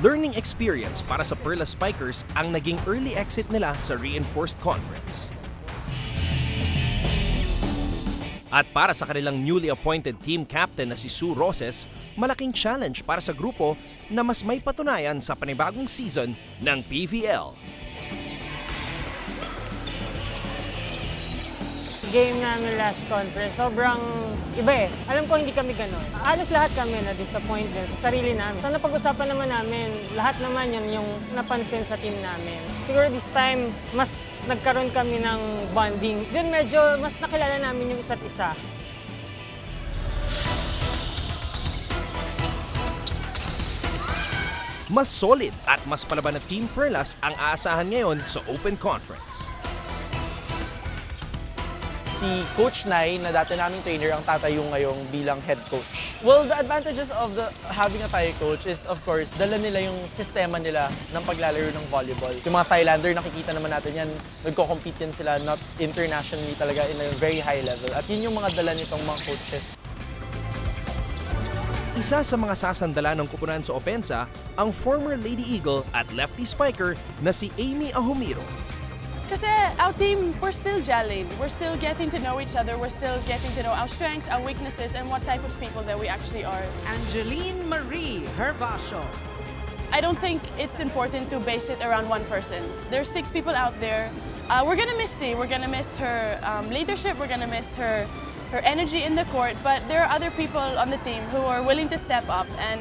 Learning experience para sa Perla Spikers ang naging early exit nila sa Reinforced Conference. At para sa kanilang newly appointed team captain na si Sue Roses, malaking challenge para sa grupo na mas may patunayan sa panibagong season ng PVL. Game namin last conference, sobrang iba eh. Alam ko hindi kami ganun. Halos lahat kami na-disappoint din sa sarili namin. So napag-usapan naman namin, lahat naman yun yung napansin sa team namin. Siguro this time, mas nagkaroon kami ng bonding. Doon medyo mas nakilala namin yung isa't isa. Mas solid at mas palaban na Team Perlas ang aasahan ngayon sa Open Conference. Si Coach Nai, na dati naming trainer, ang tatayo ngayong bilang head coach. Well, the advantages of having a Thai coach is, of course, dala nila yung sistema nila ng paglalaro ng volleyball. Yung mga Thailander, nakikita naman natin yan, nagko-compete yan sila, not internationally talaga, in a very high level. At yun yung mga dala nitong mga coaches. Isa sa mga sasandala ng kupunan sa opensa, ang former Lady Eagle at lefty spiker na si Amy Ahumiro. Kasi our team, we're still gelling. We're still getting to know each other. We're still getting to know our strengths, our weaknesses, and what type of people that we actually are. Angeline Marie Herbacio. I don't think it's important to base it around one person. There's 6 people out there. We're gonna miss C. We're gonna miss her leadership. We're gonna miss her energy in the court. But there are other people on the team who are willing to step up. And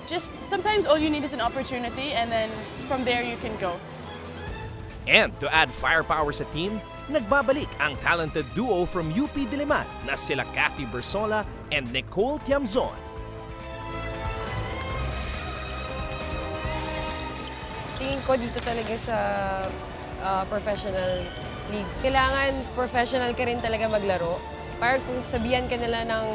just sometimes all you need is an opportunity, and then from there you can go. And to add firepower sa team, nagbabalik ang talented duo from UP Diliman na sila Kathy Bersola and Nicole Tiamzon. Tingin ko dito talaga sa professional league. Kailangan professional ka rin talaga maglaro. Para kung sabihan ka nila ng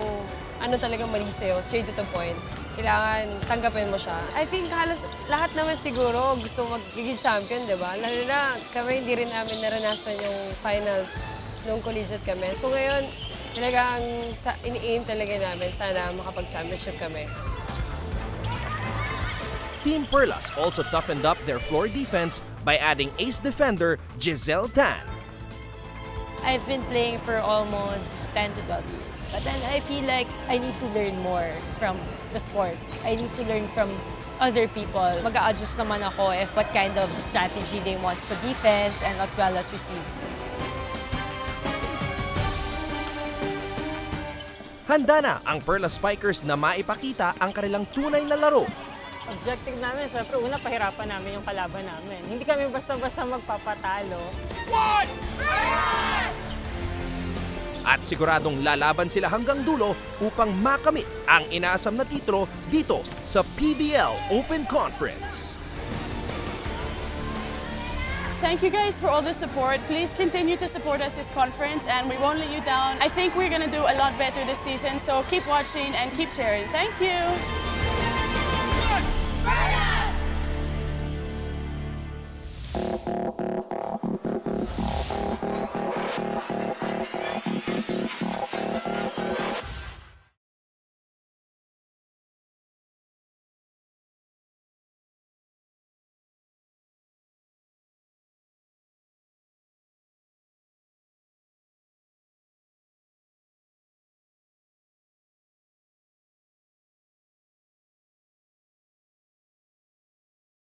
ano talaga mali sa'yo, straight to the point, kailangan tanggapin mo siya. I think halos lahat naman siguro gusto magiging champion, di ba? Lalo na kami hindi rin namin naranasan yung finals nung collegiate kami. So ngayon, talagang ini-aim talaga namin sana makapag-championship kami. Team Perlas also toughened up their floor defense by adding ace defender Giselle Tan. I've been playing for almost 10 to 12 years. But then I feel like I need to learn more from the sport. I need to learn from other people. Mag-a-adjust naman ako if what kind of strategy they want sa defense and as well as receives. Handa na ang Perla Spikers na maipakita ang kanilang tunay na laro. Objective namin, syempre una pahirapan namin yung kalaban namin. Hindi kami basta-basta magpapatalo. At siguradong lalaban sila hanggang dulo upang makamit ang inaasam na titulo dito sa PVL Open Conference. Thank you guys for all the support. Please continue to support us this conference and we won't let you down. I think we're gonna do a lot better this season, so keep watching and keep cheering. Thank you!